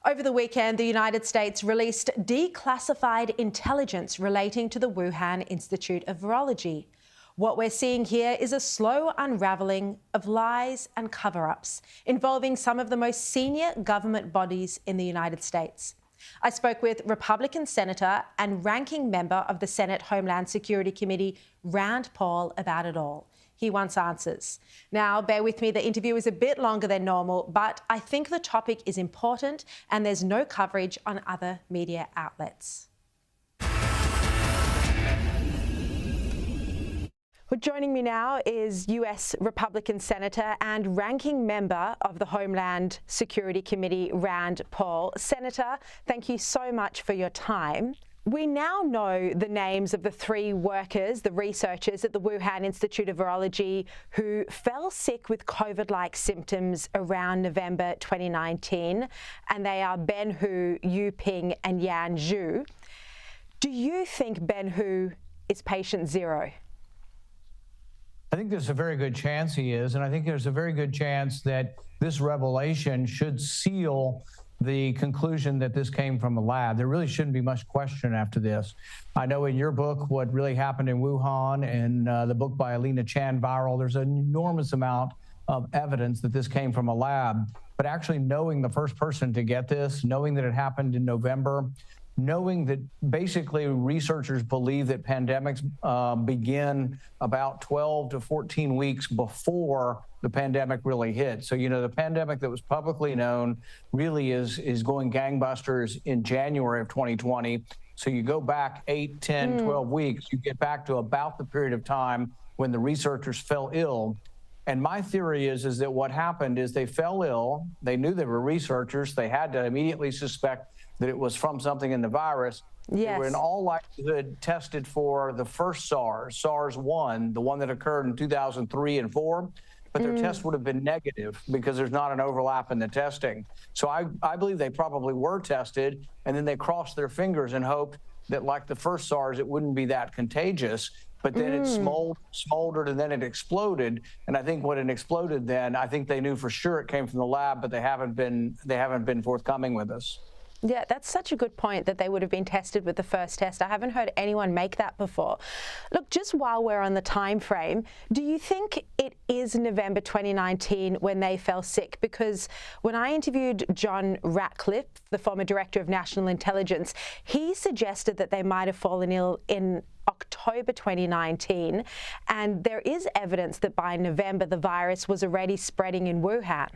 Over the weekend, the United States released declassified intelligence relating to the Wuhan Institute of Virology. What we're seeing here is a slow unravelling of lies and cover-ups involving some of the most senior government bodies in the United States. I spoke with Republican Senator and ranking member of the Senate Homeland Security Committee, Rand Paul, about it all. He wants answers. Now, bear with me, the interview is a bit longer than normal, but I think the topic is important and there's no coverage on other media outlets. Well, joining me now is US Republican Senator and ranking member of the Homeland Security Committee, Rand Paul. Senator, thank you so much for your time. We now know the names of the three workers, the researchers at the Wuhan Institute of Virology who fell sick with COVID-like symptoms around November 2019, and they are Ben Hu, Yu Ping and Yan Zhu. Do you think Ben Hu is patient zero? I think there's a very good chance he is, and I think there's a very good chance that this revelation should seal the conclusion that this came from a lab. There really shouldn't be much question after this. I know in your book what really happened in Wuhan, and the book by Alina Chan, Viral, there's an enormous amount of evidence that this came from a lab. But actually knowing the first person to get this, knowing that it happened in November, knowing that basically researchers believe that pandemics begin about 12 to 14 weeks before the pandemic really hit. So, you know, the pandemic that was publicly known really is going gangbusters in January of 2020. So you go back 8, 10, 12 weeks, you get back to about the period of time when the researchers fell ill. And my theory is that what happened is they fell ill. They knew they were researchers. They had to immediately suspect that it was from something in the virus. Yes. They were in all likelihood tested for the first SARS, SARS-1, the one that occurred in 2003 and 4, but their test would have been negative because there's not an overlap in the testing. So I believe they probably were tested, and then they crossed their fingers and hoped that, like the first SARS, it wouldn't be that contagious. But then it smoldered and then it exploded. And I think when it exploded then, I think they knew for sure it came from the lab, but they haven't been forthcoming with us. Yeah, that's such a good point that they would have been tested with the first test. I haven't heard anyone make that before. Look, just while we're on the time frame, do you think it is November 2019 when they fell sick? Because when I interviewed John Ratcliffe, the former director of national intelligence, he suggested that they might have fallen ill in October 2019, and there is evidence that by November the virus was already spreading in Wuhan.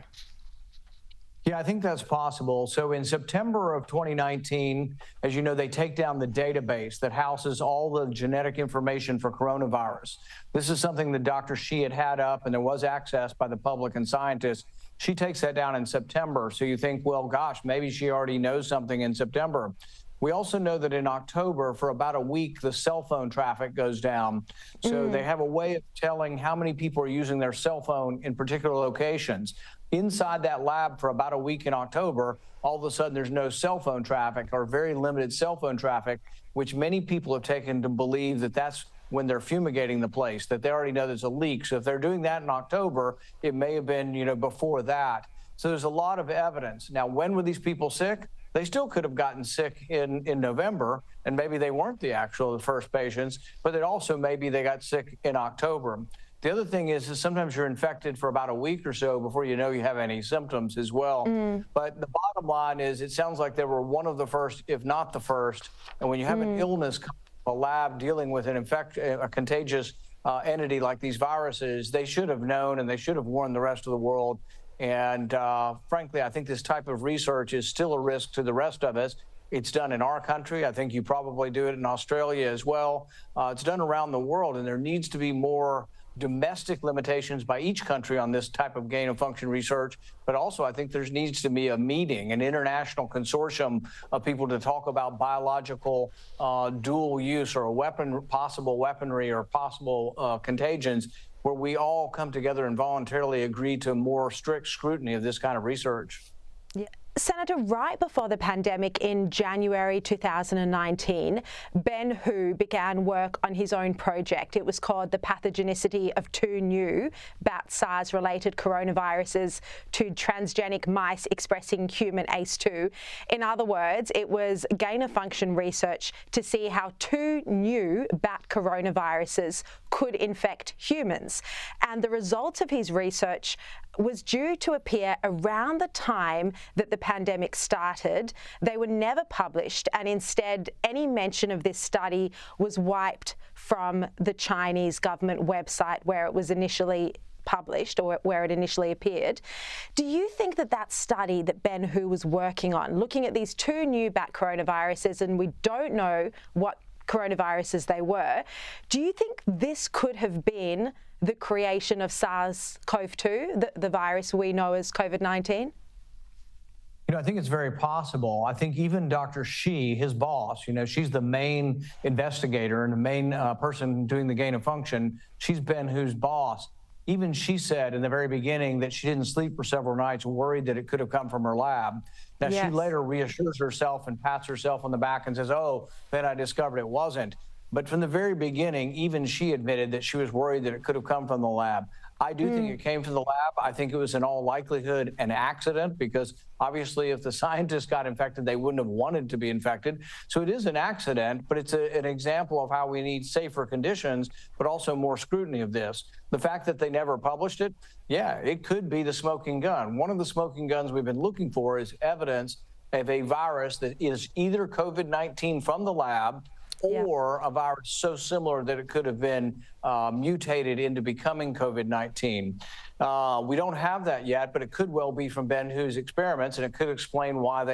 Yeah, I think that's possible. So in September of 2019, as you know, they take down the database that houses all the genetic information for coronavirus. This is something that Dr. Shi had up, and there was access by the public and scientists. She takes that down in September. So you think, well, gosh, maybe she already knows something in September. We also know that in October, for about a week, the cell phone traffic goes down. So they have a way of telling how many people are using their cell phone in particular locations. Inside that lab for about a week in October, all of a sudden there's no cell phone traffic or very limited cell phone traffic, which many people have taken to believe that that's when they're fumigating the place, that they already know there's a leak. So if they're doing that in October, it may have been, you know, before that. So there's a lot of evidence. Now, when were these people sick? They still could have gotten sick in November, and maybe they weren't the first patients, but it also maybe they got sick in October. The other thing is sometimes you're infected for about a week or so before you know you have any symptoms as well. But the bottom line is it sounds like they were one of the first, if not the first. And when you have an illness, a lab dealing with a contagious entity like these viruses, they should have known and they should have warned the rest of the world. And frankly, I think this type of research is still a risk to the rest of us. It's done in our country. I think you probably do it in Australia as well. It's done around the world, and there needs to be more domestic limitations by each country on this type of gain-of-function research. But also, I think there needs to be a meeting, an international consortium of people to talk about biological dual use or possible weaponry or possible contagions, where we all come together and voluntarily agree to more strict scrutiny of this kind of research. Yeah, Senator, right before the pandemic in January 2019, Ben Hu began work on his own project. It was called The Pathogenicity of Two New Bat SARS-Related Coronaviruses to Transgenic Mice Expressing Human ACE2. In other words, it was gain-of-function research to see how two new bat coronaviruses could infect humans. And the results of his research was due to appear around the time that the pandemic started. They were never published, and instead any mention of this study was wiped from the Chinese government website where it was initially published, or where it initially appeared. Do you think that that study that Ben Hu was working on, looking at these two new bat coronaviruses, and we don't know what coronaviruses they were, do you think this could have been the creation of SARS-CoV-2, the virus we know as COVID-19? I think it's very possible. I think even Dr. Shi, his boss, she's the main investigator and the main person doing the gain of function. She's Ben Hu's boss. Even she said in the very beginning that she didn't sleep for several nights, worried that it could have come from her lab. Now, yes. She later reassures herself and pats herself on the back and says, oh, then I discovered it wasn't. But from the very beginning, even she admitted that she was worried that it could have come from the lab. I do think it came from the lab. I think it was in all likelihood an accident, because obviously if the scientists got infected, they wouldn't have wanted to be infected. So it is an accident, but it's an example of how we need safer conditions, but also more scrutiny of this. The fact that they never published it, yeah, it could be the smoking gun. One of the smoking guns we've been looking for is evidence of a virus that is either COVID-19 from the lab or a virus so similar that it could have been mutated into becoming COVID-19. We don't have that yet, but it could well be from Ben Hu's experiments, and it could explain why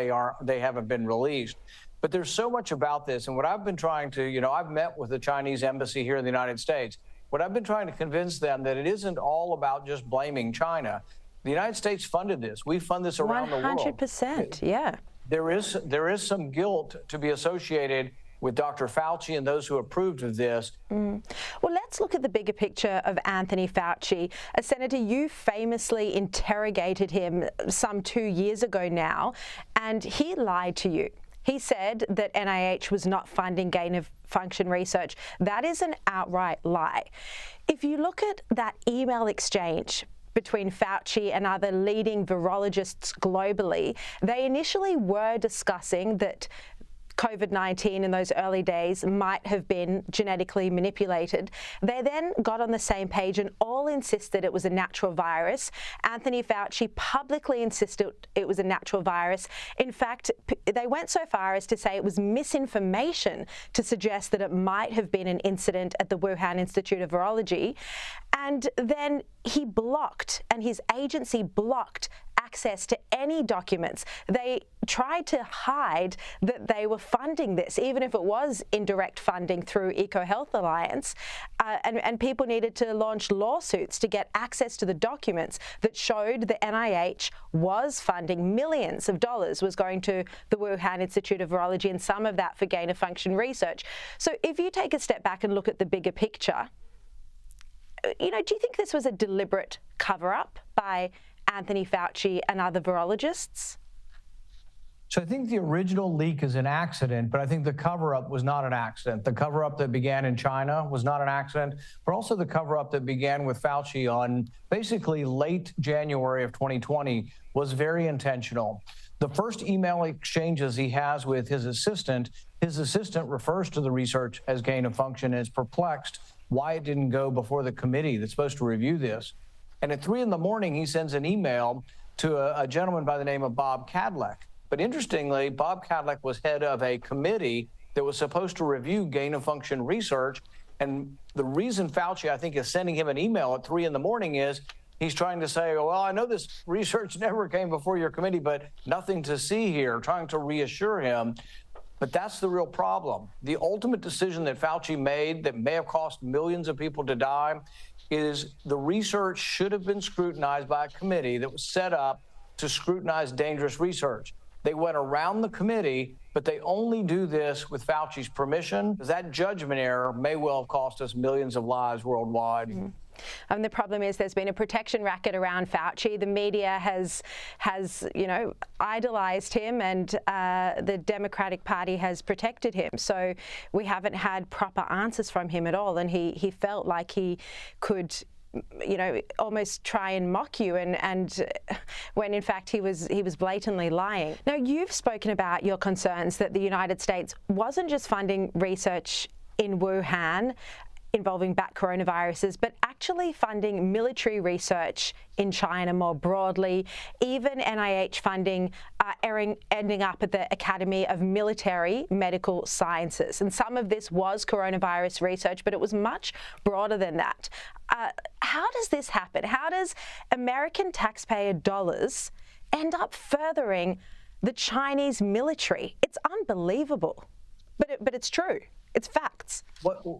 they haven't been released. But there's so much about this, and what I've been trying to, I've met with the Chinese embassy here in the United States. What I've been trying to convince them that it isn't all about just blaming China. The United States funded this. We fund this around the world. 100%, yeah. There is some guilt to be associated with Dr. Fauci and those who approved of this. Well, let's look at the bigger picture of Anthony Fauci. Senator, you famously interrogated him some 2 years ago now, and he lied to you. He said that NIH was not funding gain-of-function research. That is an outright lie. If you look at that email exchange between Fauci and other leading virologists globally, they initially were discussing that COVID-19 in those early days might have been genetically manipulated. They then got on the same page and all insisted it was a natural virus. Anthony Fauci publicly insisted it was a natural virus. In fact, they went so far as to say it was misinformation to suggest that it might have been an incident at the Wuhan Institute of Virology. And then he blocked, and his agency blocked, access to any documents. They tried to hide that they were funding this, even if it was indirect funding through EcoHealth Alliance, and people needed to launch lawsuits to get access to the documents that showed the NIH was funding millions of dollars was going to the Wuhan Institute of Virology, and some of that for gain-of-function research. So if you take a step back and look at the bigger picture, do you think this was a deliberate cover-up by Anthony Fauci and other virologists? So I think the original leak is an accident, but I think the cover-up was not an accident. The cover-up that began in China was not an accident, but also the cover-up that began with Fauci on basically late January of 2020 was very intentional. The first email exchanges he has with his assistant refers to the research as gain of function and is perplexed why it didn't go before the committee that's supposed to review this. And at 3 in the morning, he sends an email to a gentleman by the name of Bob Kadlec. But interestingly, Bob Kadlec was head of a committee that was supposed to review gain-of-function research. And the reason Fauci, I think, is sending him an email at 3 in the morning is he's trying to say, well, I know this research never came before your committee, but nothing to see here, trying to reassure him. But that's the real problem. The ultimate decision that Fauci made that may have cost millions of people to die is the research should have been scrutinized by a committee that was set up to scrutinize dangerous research. They went around the committee, but they only do this with Fauci's permission. That judgment error may well have cost us millions of lives worldwide. The problem is there's been a protection racket around Fauci. The media has idolized him, and the Democratic Party has protected him. So we haven't had proper answers from him at all, and he felt like he could almost try and mock you, and when in fact he was blatantly lying. Now, you've spoken about your concerns that the United States wasn't just funding research in Wuhan involving bat coronaviruses, but actually funding military research in China more broadly, even NIH funding ending up at the Academy of Military Medical Sciences. And some of this was coronavirus research, but it was much broader than that. How does this happen? How does American taxpayer dollars end up furthering the Chinese military? It's unbelievable, but it's true. It's facts.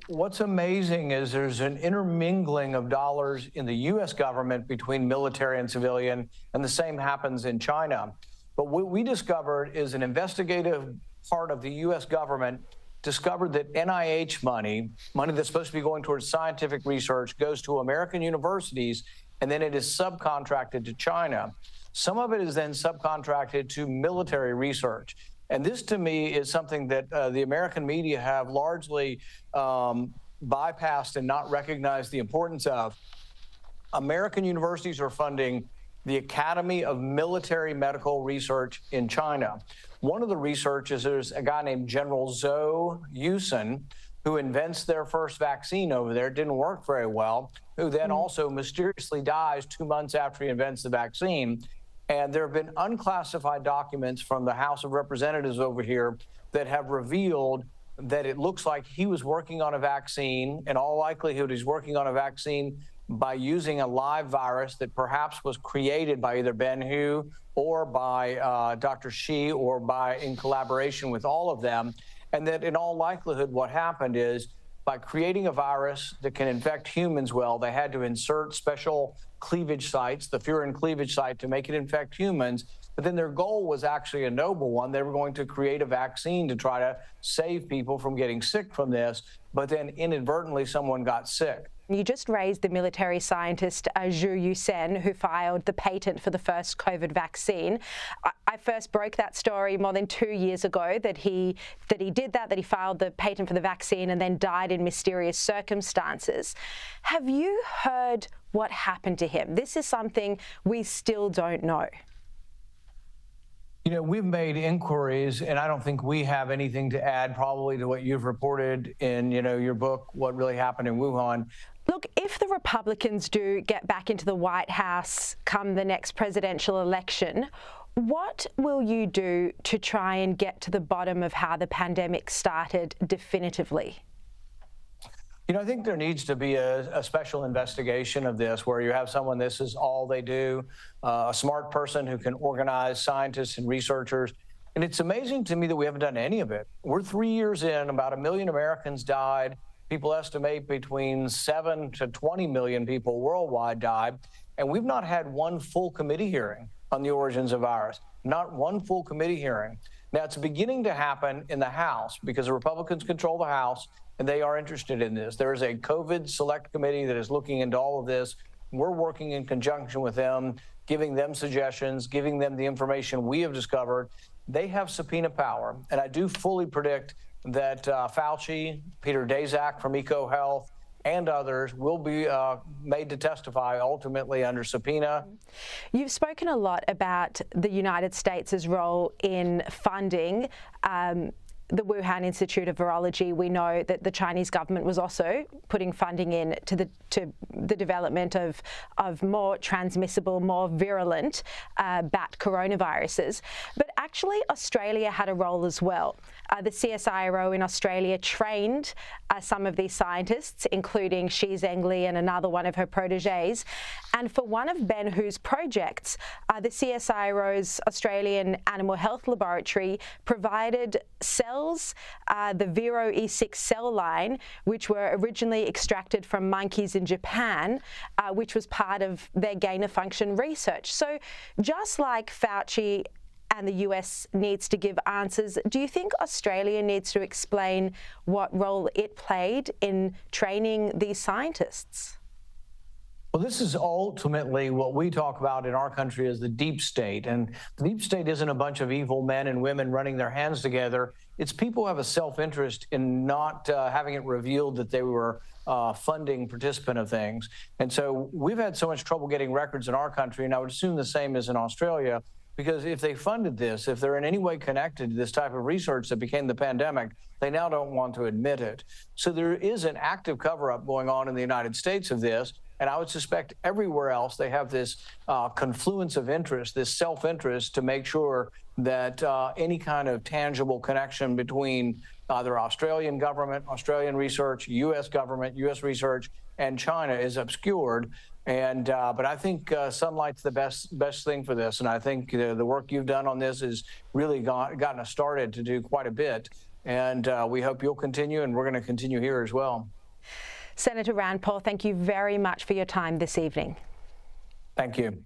What's amazing is there's an intermingling of dollars in the U.S. government between military and civilian, and the same happens in China. But what we discovered is an investigative part of the U.S. government discovered that NIH money that's supposed to be going towards scientific research, goes to American universities, and then it is subcontracted to China. Some of it is then subcontracted to military research. And this, to me, is something that the American media have largely bypassed and not recognized the importance of. American universities are funding the Academy of Military Medical Research in China. One of the researchers, there's a guy named General Zhou Yusen, who invents their first vaccine over there. It didn't work very well, who then also mysteriously dies 2 months after he invents the vaccine. And there have been unclassified documents from the House of Representatives over here that have revealed that it looks like he was working on a vaccine. In all likelihood, he's working on a vaccine by using a live virus that perhaps was created by either Ben Hu or by Dr. Shi, or in collaboration with all of them. And that in all likelihood, what happened is, by creating a virus that can infect humans well, they had to insert special cleavage sites, the furin cleavage site, to make it infect humans. But then their goal was actually a noble one. They were going to create a vaccine to try to save people from getting sick from this. But then inadvertently, someone got sick. You just raised the military scientist Zhou Yusen, who filed the patent for the first COVID vaccine. I first broke that story more than 2 years ago, that he filed the patent for the vaccine and then died in mysterious circumstances. Have you heard what happened to him? This is something we still don't know. We've made inquiries, and I don't think we have anything to add probably to what you've reported in, your book, What Really Happened in Wuhan. Look, if the Republicans do get back into the White House come the next presidential election, what will you do to try and get to the bottom of how the pandemic started definitively? I think there needs to be a special investigation of this, where you have someone, this is all they do, a smart person who can organize scientists and researchers. And it's amazing to me that we haven't done any of it. We're 3 years in, about 1 million Americans died. People estimate between 7 to 20 million people worldwide died. And we've not had one full committee hearing on the origins of virus, not one full committee hearing. Now, it's beginning to happen in the House because the Republicans control the House, and they are interested in this. There is a COVID select committee that is looking into all of this. We're working in conjunction with them, giving them suggestions, giving them the information we have discovered. They have subpoena power, and I do fully predict that Fauci, Peter Daszak from EcoHealth, and others will be made to testify ultimately under subpoena. You've spoken a lot about the United States' role in funding the Wuhan Institute of Virology. We know that the Chinese government was also putting funding in to the development of more transmissible, more virulent bat coronaviruses. But actually, Australia had a role as well. The CSIRO in Australia trained some of these scientists, including Shi Zhengli and another one of her proteges. And for one of Ben Hu's projects, the CSIRO's Australian Animal Health Laboratory provided cells, the Vero E6 cell line, which were originally extracted from monkeys in Japan, which was part of their gain-of-function research. So just like Fauci and the US needs to give answers, do you think Australia needs to explain what role it played in training these scientists? Well, this is ultimately what we talk about in our country as the deep state. And the deep state isn't a bunch of evil men and women running their hands together. It's people who have a self-interest in not having it revealed that they were funding participant of things. And so we've had so much trouble getting records in our country, and I would assume the same is in Australia, because if they funded this, if they're in any way connected to this type of research that became the pandemic, they now don't want to admit it. So there is an active cover-up going on in the United States of this. And I would suspect everywhere else they have this confluence of interest, this self-interest to make sure that any kind of tangible connection between either Australian government, Australian research, U.S. government, U.S. research, and China is obscured. And but I think sunlight's the best thing for this. And I think the work you've done on this has really gotten us started to do quite a bit. And we hope you'll continue, and we're going to continue here as well. Senator Rand Paul, thank you very much for your time this evening. Thank you.